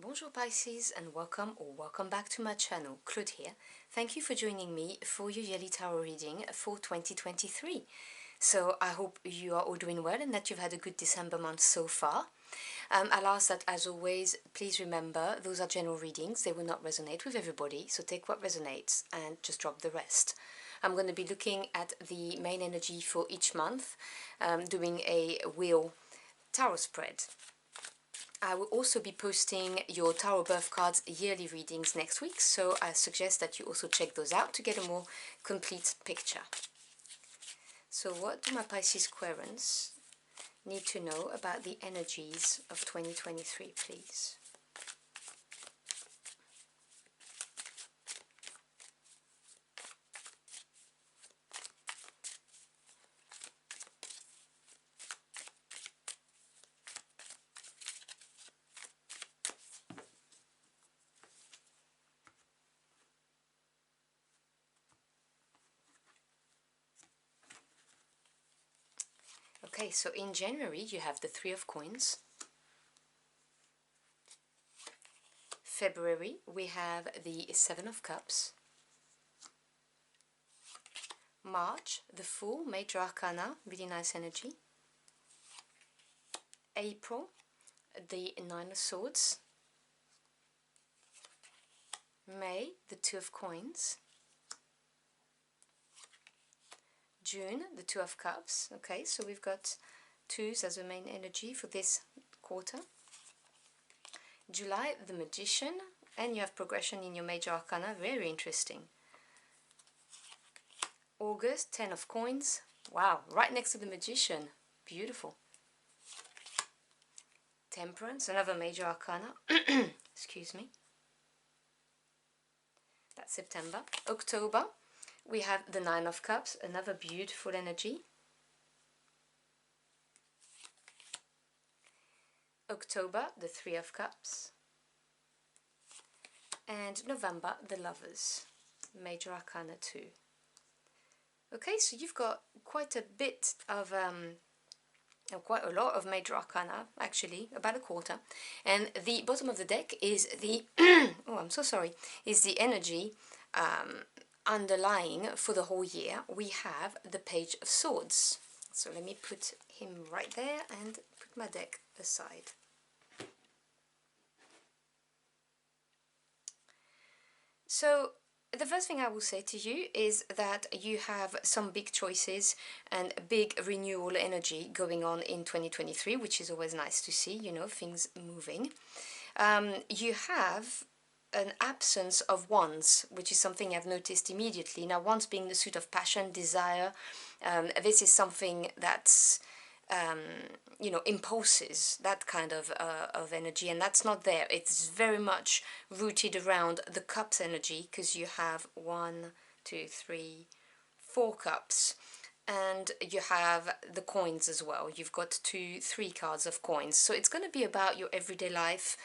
Bonjour Pisces and welcome back to my channel. Claude here. Thank you for joining me for your yearly tarot reading for 2023. So I hope you are all doing well and that you've had a good December month so far. I'll ask that, as always, please remember those are general readings. They will not resonate with everybody, so take what resonates and just drop the rest. I'm going to be looking at the main energy for each month, doing a wheel tarot spread. I will also be posting your Tarot Birth Cards yearly readings next week, so I suggest that you also check those out to get a more complete picture. So what do my Pisces Querents need to know about the energies of 2023, please? Okay, so in January you have the Three of Coins. February we have the Seven of Cups. March, the Fool, Major Arcana, really nice energy. April, the Nine of Swords. May, the Two of Coins. June, the Two of Cups. Okay, so we've got twos as a main energy for this quarter. July, the Magician, and you have progression in your Major Arcana, very interesting. August, Ten of Coins. Wow, right next to the Magician, beautiful. Temperance, another Major Arcana. Excuse me. That's September. October, we have the Nine of Cups, another beautiful energy. October, the Three of Cups. And November, the Lovers, Major Arcana 2. Okay, so you've got quite a bit of, quite a lot of Major Arcana, actually, about a quarter. And the bottom of the deck is the, oh, I'm so sorry, is the energy underlying for the whole year. We have the Page of Swords. So let me put him right there and put my deck aside. So the first thing I will say to you is that you have some big choices and big renewal energy going on in 2023, which is always nice to see, you know, things moving. You have an absence of wands, which is something I've noticed immediately. Now, wands being the suit of passion, desire, this is something that's, you know, impulses, that kind of energy, and that's not there. It's very much rooted around the cups energy, because you have 1, 2, 3, 4 cups, and you have the coins as well. You've got 2, 3 cards of coins, so it's going to be about your everyday life,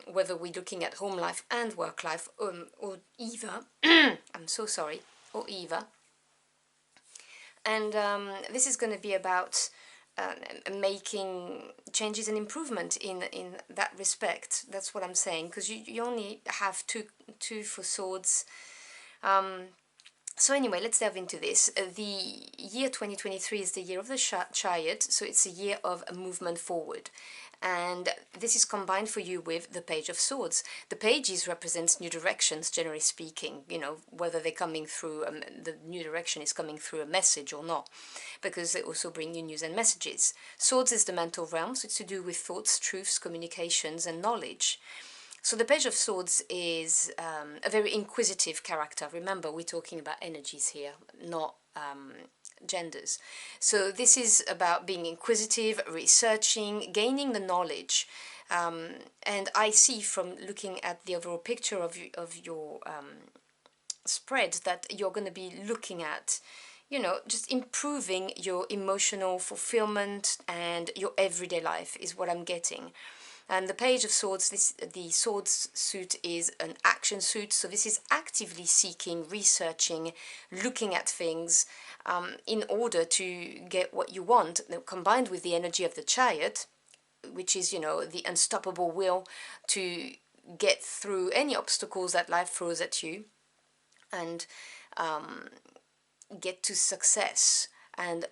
whether we're looking at home life and work life, or either. I'm so sorry, or either. And this is going to be about making changes and improvement in that respect. That's what I'm saying, because you only have two for swords. So anyway, let's delve into this. The year 2023 is the year of the Chariot, so it's a year of movement forward. And this is combined for you with the Page of Swords. The pages represents new directions, generally speaking, you know, whether they're coming through, the new direction is coming through a message or not, because they also bring you news and messages. Swords is the mental realm, so it's to do with thoughts, truths, communications, and knowledge. So the Page of Swords is a very inquisitive character. Remember, we're talking about energies here, not genders. So this is about being inquisitive, researching, gaining the knowledge. And I see from looking at the overall picture of your spread that you're going to be looking at, you know, just improving your emotional fulfillment and your everyday life is what I'm getting. And the Page of Swords, the swords suit is an action suit, so this is actively seeking, researching, looking at things in order to get what you want. Now, combined with the energy of the Chariot, which is, you know, the unstoppable will to get through any obstacles that life throws at you, and get to success, and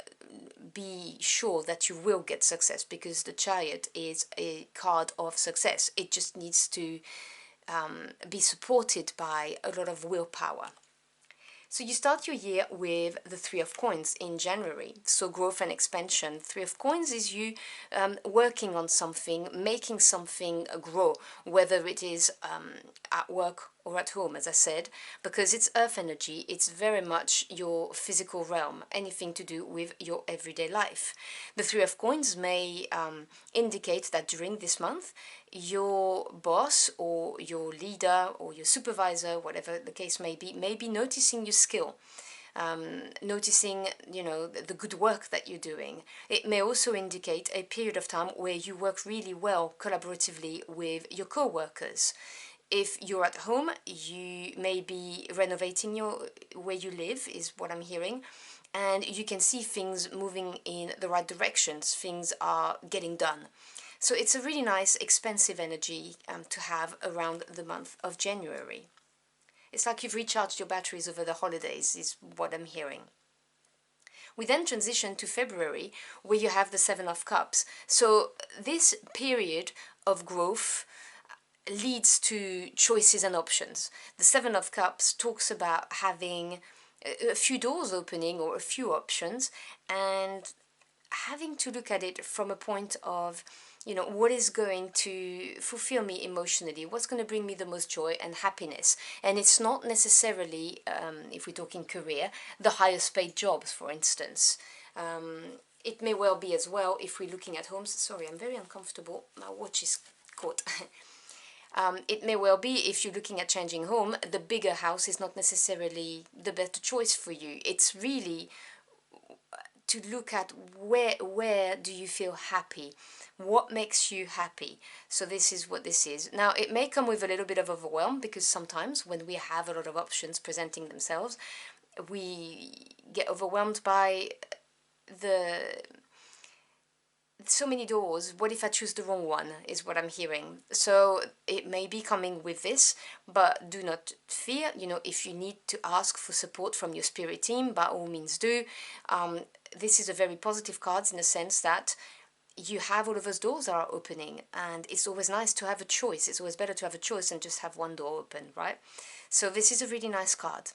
be sure that you will get success, because the Chariot is a card of success. It just needs to be supported by a lot of willpower. So you start your year with the Three of Coins in January. So growth and expansion. Three of Coins is you working on something, making something grow, whether it is at work or at home, as I said, because it's earth energy. It's very much your physical realm, anything to do with your everyday life. The Three of Coins may indicate that during this month, your boss or your leader or your supervisor, whatever the case may be noticing your skill, noticing, you know, the good work that you're doing. It may also indicate a period of time where you work really well collaboratively with your co-workers. If you're at home, you may be renovating where you live, is what I'm hearing, and you can see things moving in the right directions. Things are getting done. So it's a really nice, expensive energy to have around the month of January. It's like you've recharged your batteries over the holidays, is what I'm hearing. We then transition to February, where you have the Seven of Cups. So this period of growth leads to choices and options. The Seven of Cups talks about having a few doors opening or a few options, and having to look at it from a point of, you know, what is going to fulfill me emotionally, what's going to bring me the most joy and happiness. And it's not necessarily, if we're talking career, the highest paid jobs, for instance. It may well be as well, if we're looking at homes. Sorry, I'm very uncomfortable, my watch is caught. It may well be, if you're looking at changing home, the bigger house is not necessarily the better choice for you. It's really to look at where do you feel happy, what makes you happy. So this is what this is. Now, it may come with a little bit of overwhelm, because sometimes when we have a lot of options presenting themselves, we get overwhelmed by so many doors. What if I choose the wrong one, is what I'm hearing. So it may be coming with this, but do not fear. You know, if you need to ask for support from your spirit team, by all means do. This is a very positive card, in the sense that you have all of those doors that are opening, and it's always nice to have a choice. It's always better to have a choice than just have one door open, right? So this is a really nice card.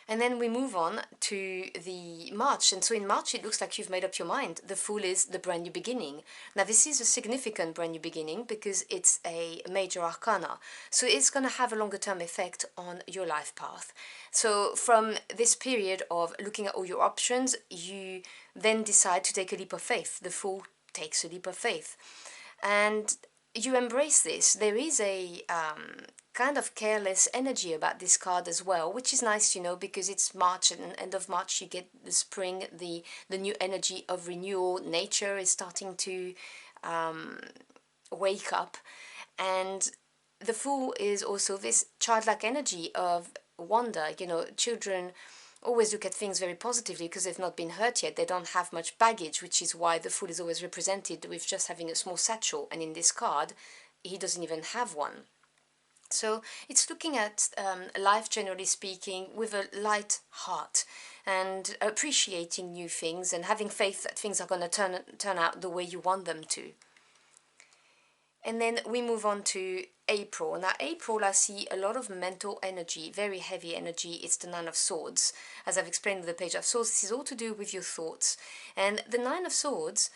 And then we move on to the March. And so in March, it looks like you've made up your mind. The Fool is the brand new beginning. Now, this is a significant brand new beginning, because it's a major arcana. So it's going to have a longer term effect on your life path. So from this period of looking at all your options, you then decide to take a leap of faith. The Fool takes a leap of faith. And you embrace this. There is a kind of careless energy about this card as well, which is nice, you know, because it's March, and end of March you get the spring, the new energy of renewal. Nature is starting to wake up, and the Fool is also this childlike energy of wonder. You know, children always look at things very positively because they've not been hurt yet. They don't have much baggage, which is why the Fool is always represented with just having a small satchel, and in this card he doesn't even have one. So it's looking at life, generally speaking, with a light heart, and appreciating new things and having faith that things are going to turn out the way you want them to. And then we move on to April. Now, April, I see a lot of mental energy, very heavy energy. It's the Nine of Swords. As I've explained with the Page of Swords, this is all to do with your thoughts. And the Nine of Swords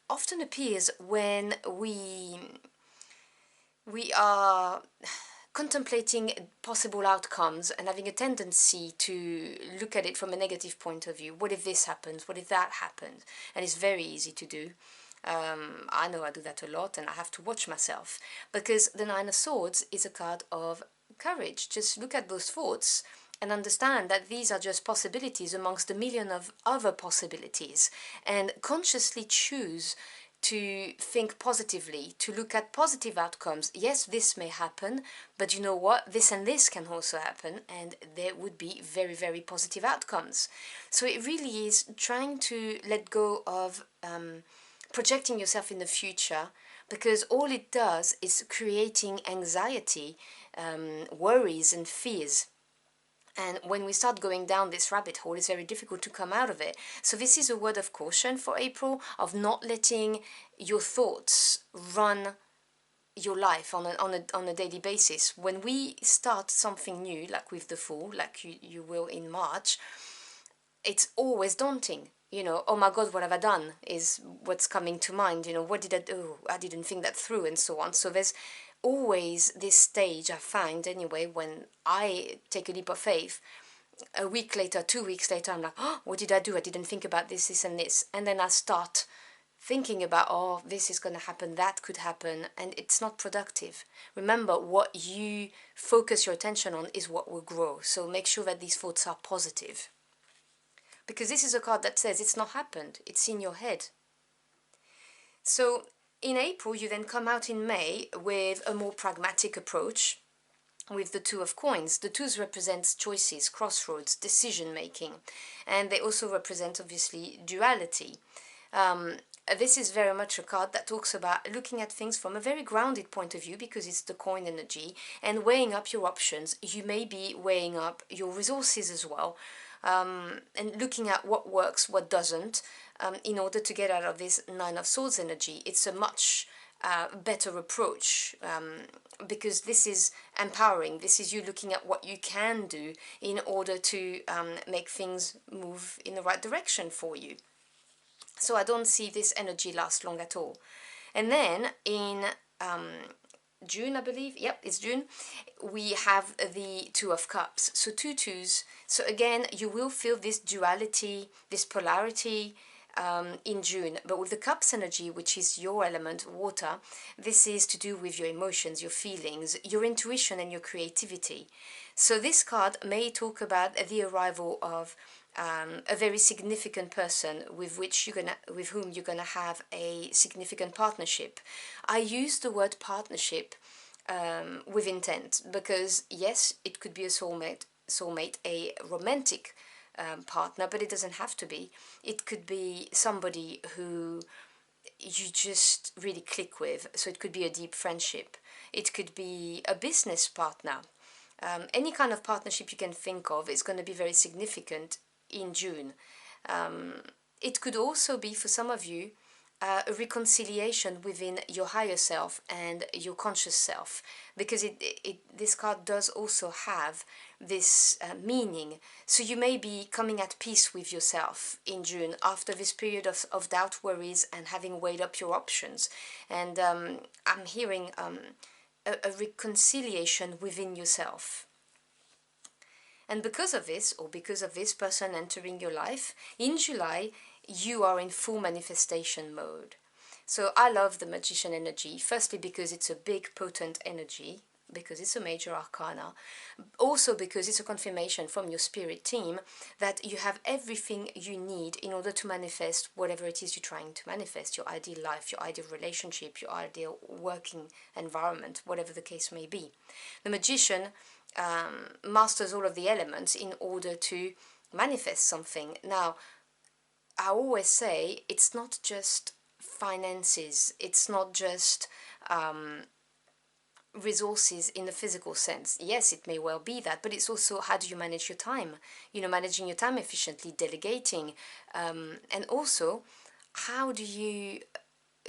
often appears when we are contemplating possible outcomes and having a tendency to look at it from a negative point of view. What if this happens? What if that happens? And it's very easy to do. I know I do that a lot, and I have to watch myself, because the Nine of Swords is a card of courage. Just look at those thoughts and understand that these are just possibilities amongst a million of other possibilities, and consciously choose to think positively, to look at positive outcomes. Yes, this may happen, but you know what? This and this can also happen, and there would be very, very positive outcomes. So it really is trying to let go of projecting yourself in the future, because all it does is creating anxiety, worries and fears. And when we start going down this rabbit hole, it's very difficult to come out of it. So this is a word of caution for April, of not letting your thoughts run your life on a daily basis. When we start something new, like with the Fool, like you will in March, it's always daunting. You know, oh my God, what have I done, is what's coming to mind. You know, what did I do? I didn't think that through, and so on. So there's always this stage, I find anyway, when I take a leap of faith. A week later, 2 weeks later, I'm like, oh, what did I do? I didn't think about this, and this. And then I start thinking about, oh, this is going to happen, that could happen, and it's not productive. Remember, what you focus your attention on is what will grow. So make sure that these thoughts are positive. Because this is a card that says it's not happened, it's in your head. So in April, you then come out in May with a more pragmatic approach with the Two of Coins. The twos represents choices, crossroads, decision making, and they also represent obviously duality. This is very much a card that talks about looking at things from a very grounded point of view, because it's the coin energy, and weighing up your options. You may be weighing up your resources as well, and looking at what works, what doesn't, in order to get out of this Nine of Swords energy. It's a much better approach, because this is empowering. This is you looking at what you can do in order to make things move in the right direction for you. So I don't see this energy last long at all. And then in June, I believe, yep, it's June, we have the Two of Cups. So two twos. So again, you will feel this duality, this polarity in June. But with the Cups energy, which is your element, water, this is to do with your emotions, your feelings, your intuition and your creativity. So this card may talk about the arrival of a very significant person with whom you're gonna have a significant partnership. I use the word partnership with intent, because yes, it could be a soulmate, a romantic partner, but it doesn't have to be. It could be somebody who you just really click with. So it could be a deep friendship. It could be a business partner. Any kind of partnership you can think of is going to be very significant in June. It could also be, for some of you, a reconciliation within your higher self and your conscious self, because this card does also have this meaning. So you may be coming at peace with yourself in June after this period of doubt, worries, and having weighed up your options. And I'm hearing a reconciliation within yourself. And because of this, or because of this person entering your life, in July, you are in full manifestation mode. So I love the Magician energy, firstly because it's a big, potent energy, because it's a major arcana, also because it's a confirmation from your spirit team that you have everything you need in order to manifest whatever it is you're trying to manifest, your ideal life, your ideal relationship, your ideal working environment, whatever the case may be. The Magician masters all of the elements in order to manifest something. Now, I always say it's not just finances, it's not just resources in the physical sense. Yes, it may well be that, but it's also how do you manage your time, managing your time efficiently, delegating, and also how do you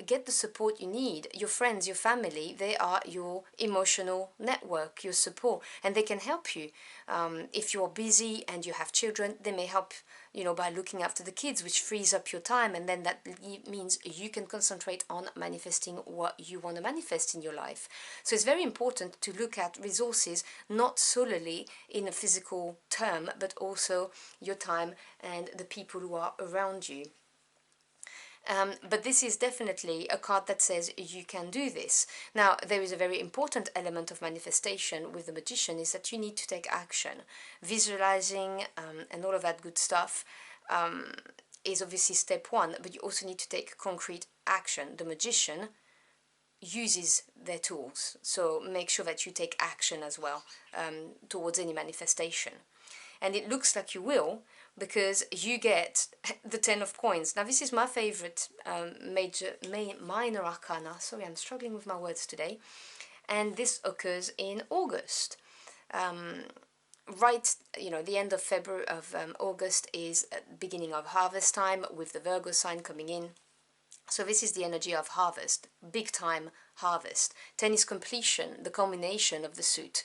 get the support you need. Your friends, your family, they are your emotional network, your support, and they can help you. If you're busy and you have children, they may help, by looking after the kids, which frees up your time, and then that means you can concentrate on manifesting what you want to manifest in your life. So it's very important to look at resources, not solely in a physical term, but also your time and the people who are around you. But this is definitely a card that says you can do this. Now, there is a very important element of manifestation with the Magician, is that you need to take action. Visualizing and all of that good stuff is obviously step one, but you also need to take concrete action. The Magician uses their tools, so make sure that you take action as well towards any manifestation. And it looks like you will, because you get the Ten of Coins. Now this is my favorite minor arcana. Sorry, I'm struggling with my words today. And this occurs in August. Right, the end of February, of August is beginning of harvest time, with the Virgo sign coming in. So this is the energy of harvest, big time harvest. 10 is completion, the culmination of the suit.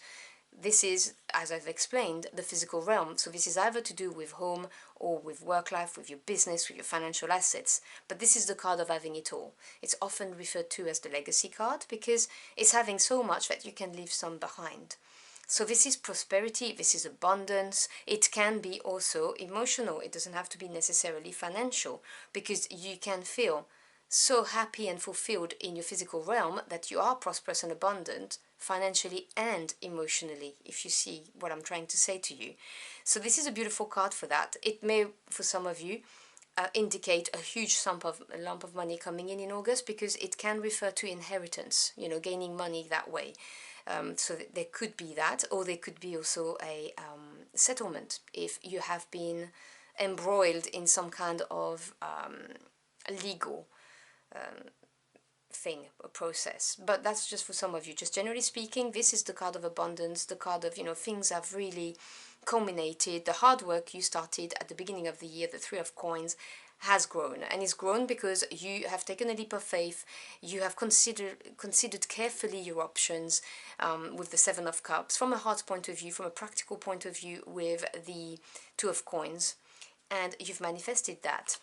This is, as I've explained, the physical realm. So this is either to do with home or with work life, with your business, with your financial assets. But this is the card of having it all. It's often referred to as the legacy card because it's having so much that you can leave some behind. So this is prosperity, this is abundance. It can be also emotional. It doesn't have to be necessarily financial, because you can feel so happy and fulfilled in your physical realm that you are prosperous and abundant financially and emotionally, if you see what I'm trying to say to you. So this is a beautiful card for that. It may, for some of you, indicate a huge lump of money coming in August, because it can refer to inheritance, gaining money that way. So there could be that, or there could be also a settlement if you have been embroiled in some kind of legal thing, a process. But that's just for some of you. Just generally speaking, this is the card of abundance, the card of, things have really culminated. The hard work you started at the beginning of the year, the Three of Coins, has grown, and it's grown because you have taken a leap of faith. You have considered carefully your options, with the Seven of Cups, from a heart point of view, from a practical point of view, with the Two of Coins, and you've manifested that.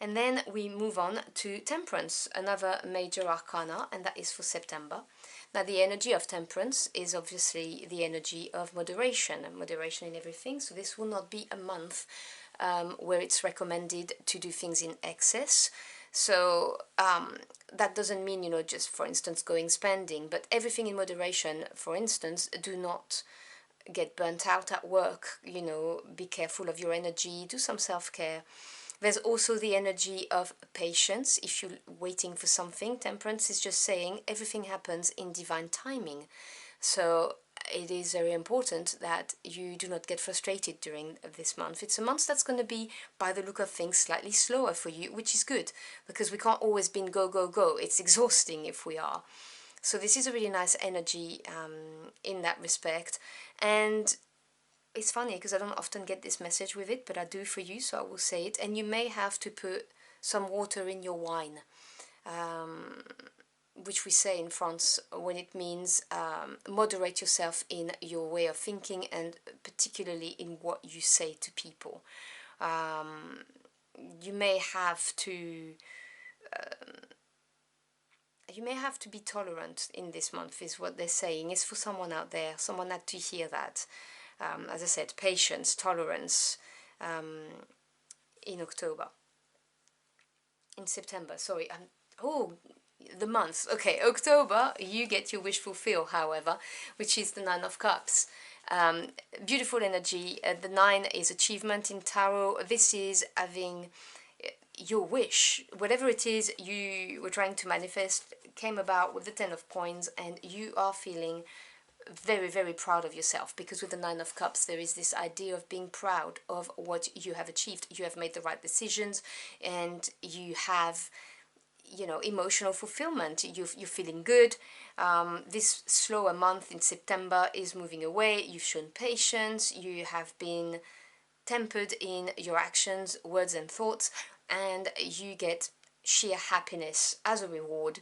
And then we move on to Temperance, another major arcana, and that is for September. Now, the energy of Temperance is obviously the energy of moderation, and moderation in everything. So this will not be a month where it's recommended to do things in excess. So that doesn't mean, just, for instance, going spending, but everything in moderation. For instance, do not get burnt out at work, be careful of your energy, do some self-care. There's also the energy of patience. If you're waiting for something, Temperance is just saying everything happens in divine timing. So it is very important that you do not get frustrated during this month. It's a month that's going to be, by the look of things, slightly slower for you, which is good, because we can't always be in go, go, go. It's exhausting if we are. So this is a really nice energy in that respect. And it's funny because I don't often get this message with it, but I do for you, so I will say it. And you may have to put some water in your wine, which we say in France when it means moderate yourself in your way of thinking, and particularly in what you say to people. You may have to be tolerant in this month, is what they're saying. It's for someone out there. Someone had to hear that. As I said, patience, tolerance, in September, sorry. The months. Okay, October, you get your wish fulfilled, however, which is the Nine of Cups. Beautiful energy. The Nine is achievement in tarot. This is having your wish, whatever it is you were trying to manifest, came about with the Ten of Coins, and you are feeling very, very proud of yourself, because with the Nine of Cups there is this idea of being proud of what you have achieved. You have made the right decisions, and you have, emotional fulfillment. You're feeling good. This slower month in September is moving away. You've shown patience. You have been tempered in your actions, words and thoughts, and you get sheer happiness as a reward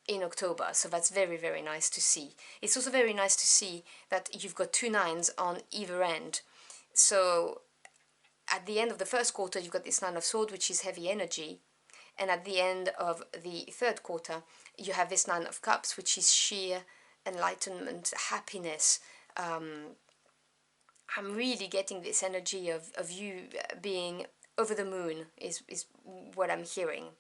in October. So that's very, very nice to see. It's also very nice to see that you've got two nines on either end. So at the end of the first quarter, you've got this Nine of Swords, which is heavy energy. And at the end of the third quarter, you have this Nine of Cups, which is sheer enlightenment, happiness. I'm really getting this energy of you being over the moon, is what I'm hearing.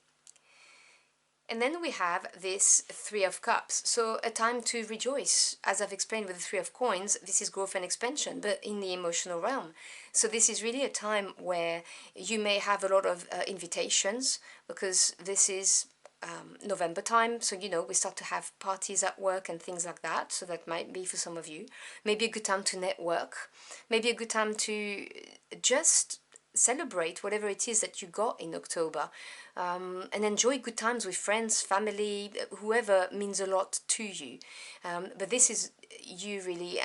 And then we have this Three of Cups, so a time to rejoice. As I've explained with the Three of Coins, this is growth and expansion, but in the emotional realm. So this is really a time where you may have a lot of invitations, because this is November time. So, you know, we start to have parties at work and things like that. So that might be for some of you. Maybe a good time to network. Maybe a good time to just celebrate whatever it is that you got in October, and enjoy good times with friends, family, whoever means a lot to you. But this is you really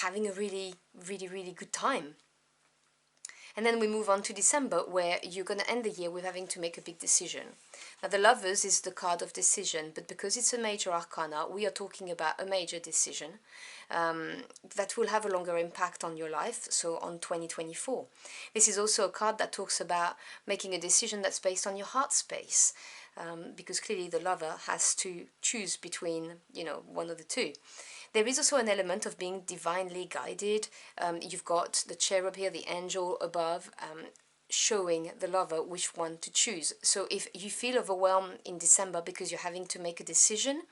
having a really, really, really good time. And then we move on to December, where you're going to end the year with having to make a big decision. Now, the Lovers is the card of decision, but because it's a major arcana, we are talking about a major decision that will have a longer impact on your life, so on 2024. This is also a card that talks about making a decision that's based on your heart space, because clearly the lover has to choose between, you know, one of the two. There is also an element of being divinely guided. You've got the cherub here, the angel above, showing the lover which one to choose. So if you feel overwhelmed in December because you're having to make a decision,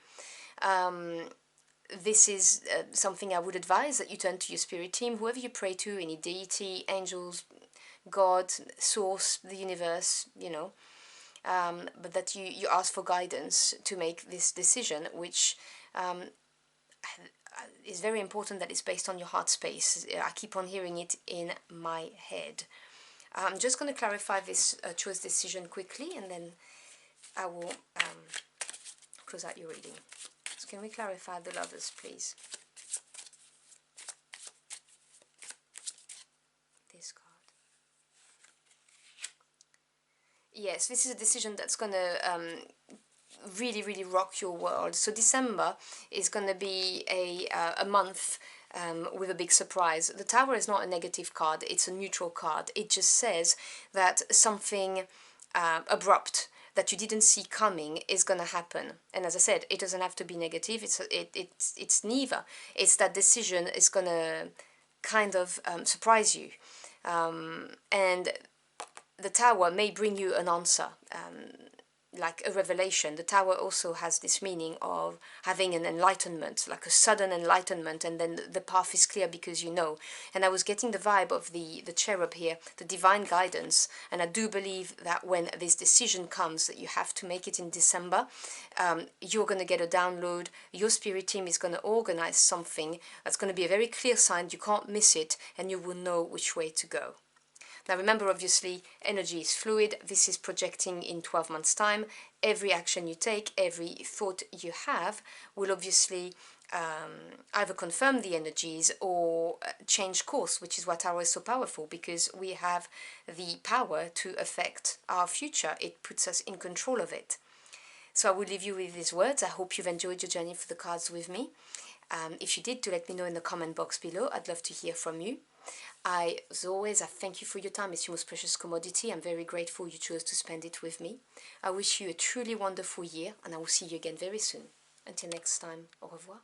this is something I would advise that you turn to your spirit team, whoever you pray to, any deity, angels, God, source, the universe, you know, but that you ask for guidance to make this decision, which is very important that it's based on your heart space. I keep on hearing it in my head. I'm just going to clarify this choice decision quickly, and then I will close out your reading. So can we clarify the Lovers, please? This card. Yes, this is a decision that's going to really, really rock your world. So December is going to be a month with a big surprise. The Tower is not a negative card, it's a neutral card. It just says that something abrupt that you didn't see coming is going to happen. And as I said, it doesn't have to be negative, it's neither. It's that decision is going to kind of surprise you. And the Tower may bring you an answer, like a revelation. The Tower also has this meaning of having an enlightenment, like a sudden enlightenment, and then the path is clear because you know. And I was getting the vibe of the cherub here, the divine guidance, and I do believe that when this decision comes, that you have to make it in December, you're going to get a download, your spirit team is going to organize something that's going to be a very clear sign, you can't miss it, and you will know which way to go. Now remember, obviously, energy is fluid. This is projecting in 12 months' time. Every action you take, every thought you have will obviously either confirm the energies or change course, which is why Tarot is so powerful, because we have the power to affect our future. It puts us in control of it. So I will leave you with these words. I hope you've enjoyed your journey for the cards with me. If you did, do let me know in the comment box below. I'd love to hear from you. As always, I thank you for your time. It's your most precious commodity. I'm very grateful you chose to spend it with me. I wish you a truly wonderful year, and I will see you again very soon. Until next time, au revoir.